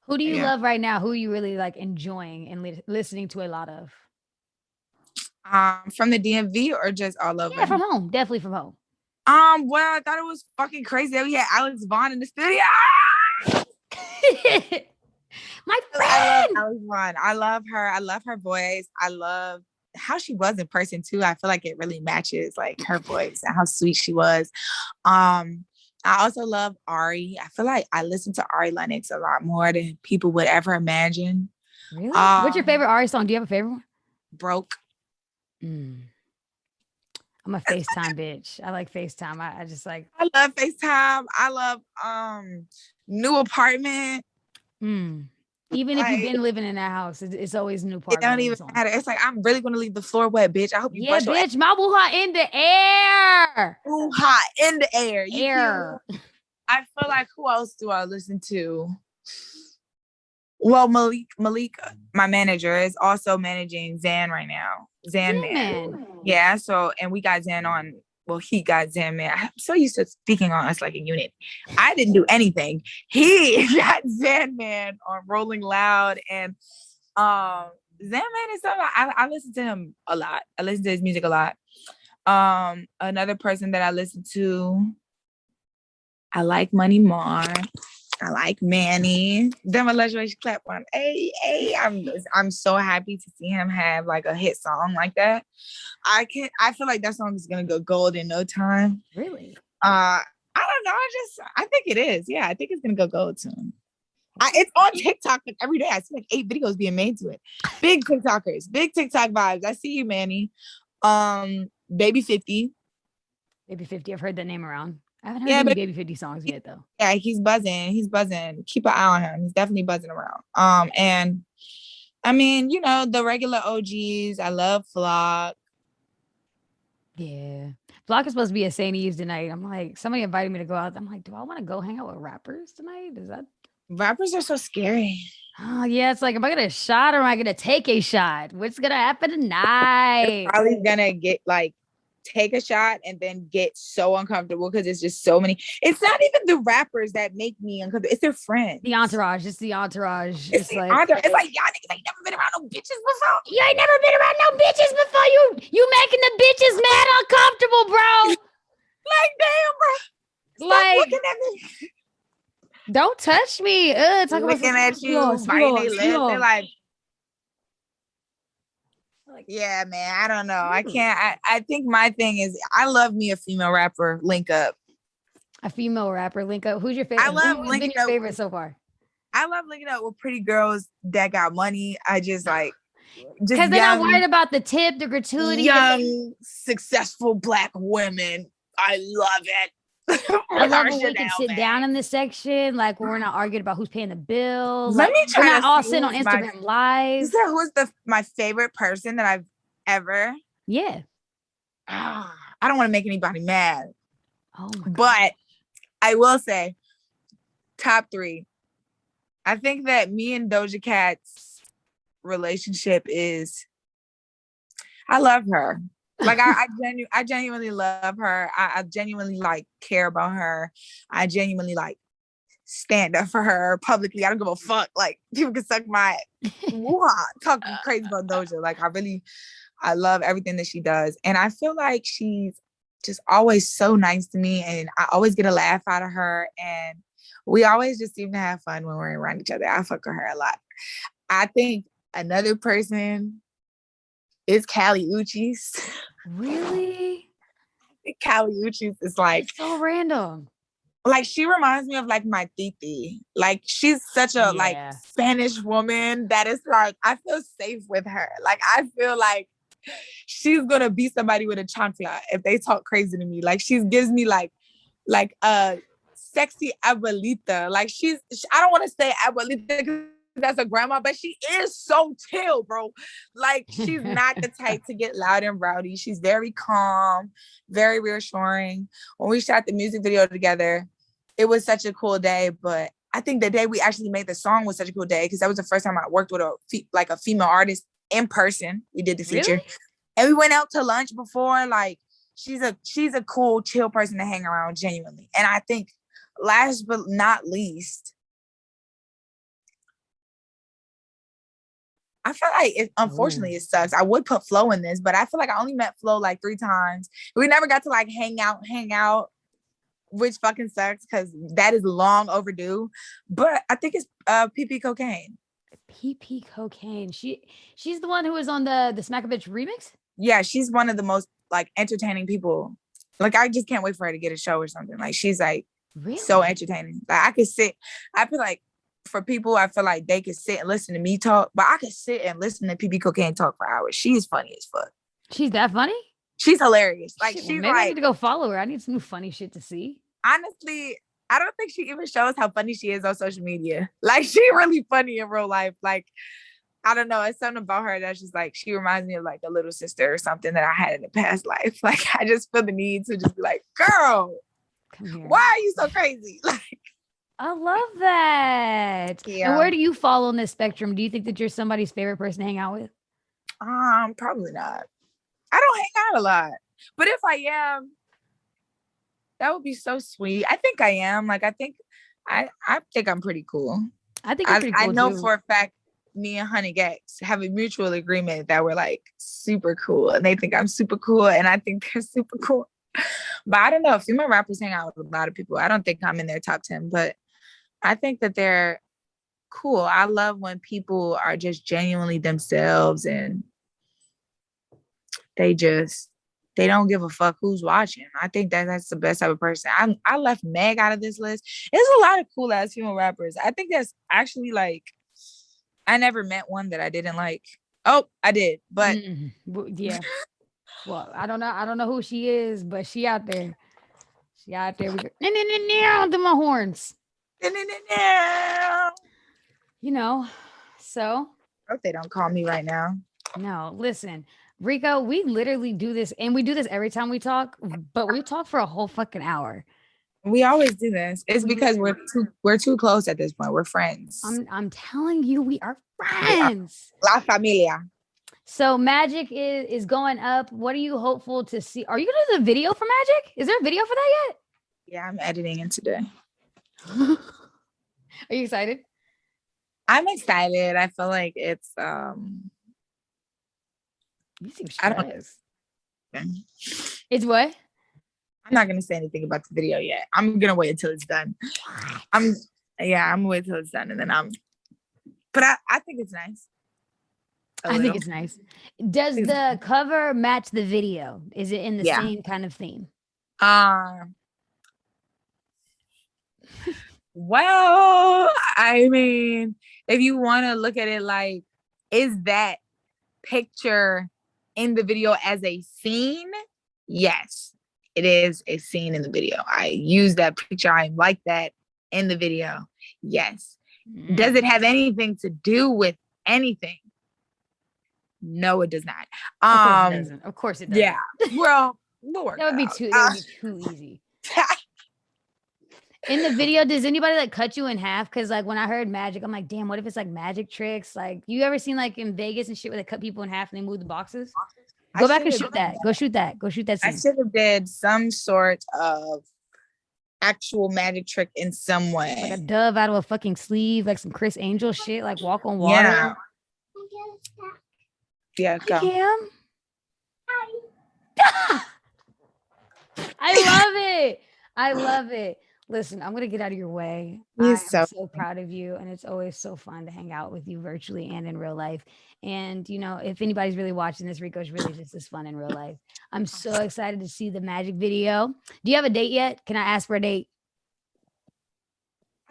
Who do you love right now? Who are you really like enjoying and listening to a lot of? From the DMV or just all over? Yeah, from home. Definitely from home. Well, I thought it was fucking crazy that we had Alex Vaughn in the studio. My friend. I love Alex Vaughn. I love her. I love her voice. I love how she was in person too. I feel like it really matches like her voice and how sweet she was. I also love Ari. I feel like I listen to Ari Lennox a lot more than people would ever imagine. Really? What's your favorite Ari song? Do you have a favorite one? Broke. I'm a FaceTime bitch. I like FaceTime. I just like. I love FaceTime. I love New Apartment. Even if you've been living in that house, it's always new apartment. It don't even matter. It's like, I'm really gonna leave the floor wet, bitch. I hope you. Yeah, bitch. My wuha in the air. Wuha in the air. Air. I feel like, who else do I listen to? Well, Malik, my manager, is also managing Zan right now. Zan Man. Yeah, so, and we got Zan on, well, he got Zan Man. I'm so used to speaking on us like a unit. I didn't do anything. He got Zan Man on Rolling Loud, and Zan Man is something I listen to him a lot. I listen to his music a lot. Another person that I listen to, I like Money Mar. I like Manny. Then my legendary clap on. Hey, I'm so happy to see him have like a hit song like that. I feel like that song is gonna go gold in no time. Really? I don't know. I think it is. Yeah, I think it's gonna go gold soon. It's on TikTok like every day. I see like 8 videos being made to it. Big TikTokers, big TikTok vibes. I see you, Manny. Baby 50. Baby 50. I've heard that name around. I haven't heard any Baby 50 songs yet though. Yeah, he's buzzing. Keep an eye on him. He's definitely buzzing around. And I mean, you know, the regular OGs. I love Flock. Yeah. Flock is supposed to be at St. Eve's tonight. I'm like, somebody invited me to go out. I'm like, do I want to go hang out with rappers tonight? Rappers are so scary. Oh yeah, it's like, am I gonna shot or am I gonna take a shot? What's gonna happen tonight? You're probably gonna get like take a shot and then get so uncomfortable because it's just so many. It's not even the rappers that make me uncomfortable. It's their friends. The entourage. It's the entourage. It's like y'all niggas ain't never been around no bitches before. You ain't never been around no bitches before. You making the bitches mad uncomfortable, bro. Like, damn, bro. Stop looking at me. Don't touch me. Talk looking at you, biting their lips. They're like, yeah, man, I don't know. I can't. I think my thing is, I love me a female rapper link up. A female rapper link up. Who's your favorite? I love linking up. Favorite so far? I love linking up with pretty girls that got money. I just like, because they're not worried about the tip, the gratuity. Young, successful Black women. I love it. I love when we can sit down in this section, like we're not arguing about who's paying the bills. Let me try. We're not all sitting on Instagram Live. Who's my favorite person that I've ever? Yeah. I don't want to make anybody mad. Oh my God. But I will say, top 3. I think that me and Doja Cat's relationship is. I love her. Like I genuinely love her. I genuinely like care about her. I genuinely like stand up for her publicly. I don't give a fuck. Like people can suck my talking crazy about Doja. Like I love everything that she does. And I feel like she's just always so nice to me. And I always get a laugh out of her. And we always just seem to have fun when we're around each other. I fuck with her a lot. I think another person is Kali Uchis. Really? Kali Uchis is like so random. Like she reminds me of like my titi. Like she's such a like Spanish woman that is like I feel safe with her. Like I feel like she's gonna be somebody with a chancla if they talk crazy to me. Like she gives me like a sexy abuelita. Like I don't want to say abuelita because that's a grandma, but she is so chill, bro. Like she's not the type to get loud and rowdy. She's very calm, very reassuring. When we shot the music video together, it was such a cool day. But I think the day we actually made the song was such a cool day because that was the first time I worked with a female artist in person. We did the feature. Really? And we went out to lunch before. Like she's a cool, chill person to hang around genuinely. And I think last but not least, I feel like unfortunately it sucks. I would put Flo in this, but I feel like I only met Flo like 3 times. We never got to like hang out, which fucking sucks because that is long overdue. But I think it's PP Cocaine. PP Cocaine. She's the one who was on the Smack a Bitch remix? Yeah, she's one of the most like entertaining people. Like I just can't wait for her to get a show or something. Like she's like really? So entertaining. Like I feel like for people, I feel like they could sit and listen to me talk, but I could sit and listen to PP Cocaine talk for hours. She's funny as fuck. She's that funny? She's hilarious. Like she's maybe like, I need to go follow her. I need some funny shit to see. Honestly, I don't think she even shows how funny she is on social media. Like she really funny in real life. Like I don't know. It's something about her that's just like she reminds me of like a little sister or something that I had in a past life. Like I just feel the need to just be like, girl, why are you so crazy? Like I love that. Yeah. And where do you fall on this spectrum? Do you think that you're somebody's favorite person to hang out with? Probably not. I don't hang out a lot. But if I am, that would be so sweet. I think I am. Like I think I'm pretty cool. I think you're pretty cool. I know too. for a fact me and Honey Gex have a mutual agreement that we're like super cool. And they think I'm super cool. And I think they're super cool. But I don't know. Female rappers hang out with a lot of people. I don't think I'm in their top 10, but I think that they're cool. I love when people are just genuinely themselves and they don't give a fuck who's watching. I think that's the best type of person. I left Meg out of this list. There's a lot of cool ass female rappers. I think that's actually like, I never met one that I didn't like. Oh, I did, but yeah. Well, I don't know who she is, but she out there. She out there. We go, to my horns. You know, so. I hope they don't call me right now. No, listen, Rico, we literally do this, and we do this every time we talk, but we talk for a whole fucking hour. We always do this. It's because we're too close at this point. We're friends. I'm telling you, we are friends. La familia. So Magic is going up. What are you hopeful to see? Are you gonna do the video for Magic? Is there a video for that yet? Yeah, I'm editing it today. Are you excited? I'm excited. I feel like it's you seem stressed. It's what? I'm not gonna say anything about the video yet. I'm gonna wait until it's done. I'm gonna wait till it's done and then but I think it's nice. I think it's nice. Does the cover match the video? Is it in the same kind of theme? Well, I mean, if you want to look at it like, is that picture in the video as a scene? Yes, it is a scene in the video. I use that picture. I like that in the video. Yes. Does it have anything to do with anything? No, it does not. Of course it doesn't. Yeah. Well, Lord. That would be too easy. In the video, does anybody like cut you in half? Because like when I heard Magic, I'm like, damn, what if it's like magic tricks? Like, you ever seen like in Vegas and shit where they cut people in half and they move the boxes? Go back and shoot that. Go shoot that. Go shoot that scene. I should have did some sort of actual magic trick in some way. Like a dove out of a fucking sleeve, like some Chris Angel shit, like walk on water. Yeah, go. Cam. I love it. Listen, I'm gonna get out of your way. I'm so proud of you, and it's always so fun to hang out with you virtually and in real life. And you know, if anybody's really watching this, Rico's really just as fun in real life. I'm so excited to see the Magic video. Do you have a date yet? Can I ask for a date?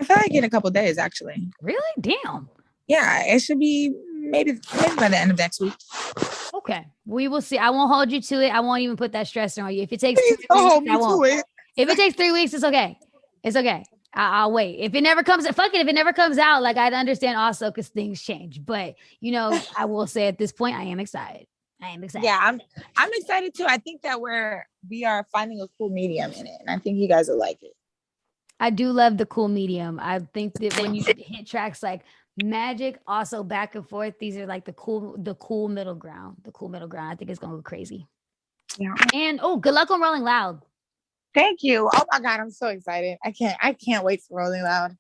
I feel like in a couple days, actually. Really? Damn. Yeah, it should be maybe by the end of next week. Okay, we will see. I won't hold you to it. I won't even put that stress on you. If it takes Please 2 don't hold weeks, I me to won't. it. If it takes 3 weeks, it's okay. It's okay. I'll wait. If it never comes, fuck it. If it never comes out, like I'd understand also because things change. But you know, I will say at this point, I am excited. I am excited. Yeah, I'm excited too. I think that we are finding a cool medium in it, and I think you guys will like it. I do love the cool medium. I think that when you hit tracks like Magic, also back and forth, these are like the cool middle ground. The cool middle ground. I think it's gonna go crazy. Yeah. And oh, good luck on Rolling Loud. Thank you. Oh my God, I'm so excited. I can't wait for Rolling Loud.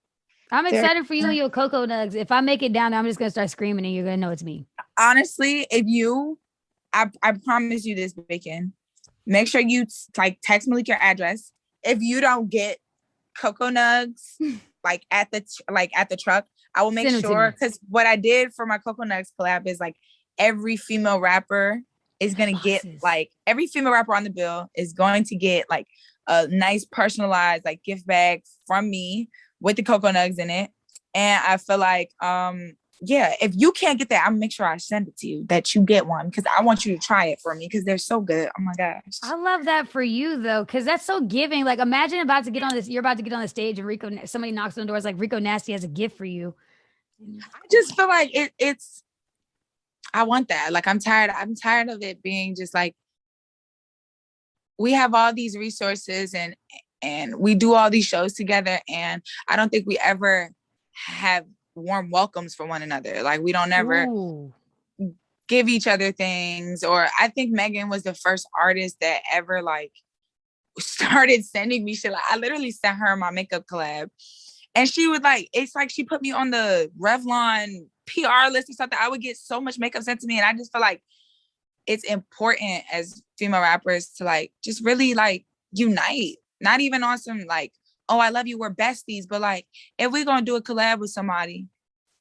I'm excited for you and your Cocoa Nugs. If I make it down, I'm just gonna start screaming and you're gonna know it's me. Honestly, I promise you this, Bacon. Make sure you like text Malik your address. If you don't get Cocoa Nugs like at the truck, I will make sure, because what I did for my Cocoa Nugs collab is like every female rapper is gonna get like every female rapper on the bill is going to get like a nice personalized like gift bag from me with the Cocoa Nugs in it. And I feel like yeah, if you can't get that, I'll make sure I send it to you that you get one, because I want you to try it for me because they're so good. Oh my gosh. I love that for you though, because that's so giving. Like imagine you're about to get on the stage and somebody knocks on the doors like Rico Nasty has a gift for you. I just feel like it's I want that. Like I'm tired of it being just like we have all these resources and we do all these shows together, and I don't think we ever have warm welcomes for one another. Like we don't ever give each other things. Or I think Megan was the first artist that ever like started sending me shit. Like I literally sent her my makeup collab, and she would like, it's like she put me on the Revlon PR list or something. I would get so much makeup sent to me, and I just feel like it's important as female rappers to like just really like unite. Not even on some like, oh, I love you, we're besties, but like if we're gonna do a collab with somebody,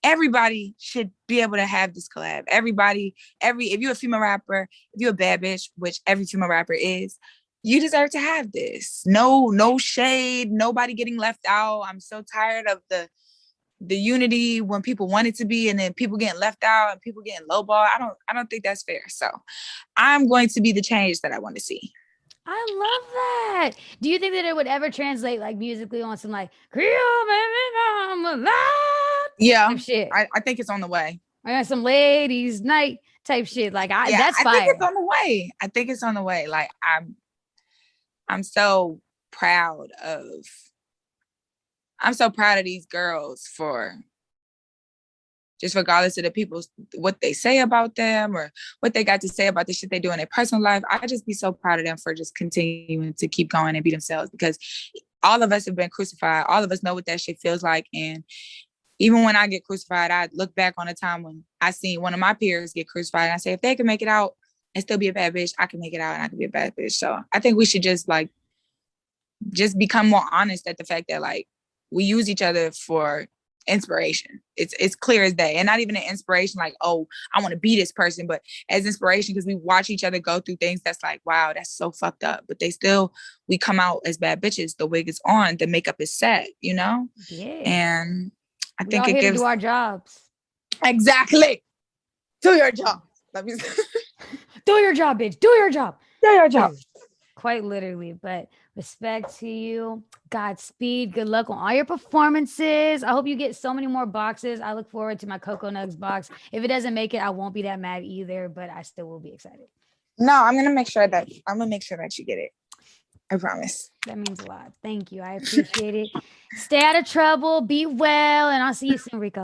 everybody should be able to have this collab. If you're a female rapper, if you're a bad bitch, which every female rapper is, you deserve to have this. No shade, nobody getting left out. I'm so tired of the unity when people want it to be, and then people getting left out and people getting lowball. I don't think that's fair. So I'm going to be the change that I want to see. I love that. Do you think that it would ever translate like musically on some like yeah shit? I think it's on the way. I got some ladies night type shit. Like that's fire. I think it's on the way. I think it's on the way. Like I'm so proud of these girls for just regardless of the people, what they say about them or what they got to say about the shit they do in their personal life. I just be so proud of them for just continuing to keep going and be themselves, because all of us have been crucified. All of us know what that shit feels like. And even when I get crucified, I look back on a time when I seen one of my peers get crucified, and I say, if they can make it out and still be a bad bitch, I can make it out and I can be a bad bitch. So I think we should just become more honest at the fact that like we use each other for inspiration. It's clear as day, and not even an inspiration like, oh, I want to be this person, but as inspiration because we watch each other go through things that's like, wow, that's so fucked up, but we come out as bad bitches. The wig is on, the makeup is set, you know. Yeah. And I think it gives to do our jobs. Exactly. Do your job. Do your job, bitch. Do your job. Do your job. Quite literally. But respect to you. Godspeed. Good luck on all your performances. I hope you get so many more boxes. I look forward to my Cocoa Nugs box. If it doesn't make it, I won't be that mad either, but I still will be excited. No, I'm gonna make sure that you get it. I promise. That means a lot. Thank you. I appreciate it. Stay out of trouble. Be well. And I'll see you soon, Rico.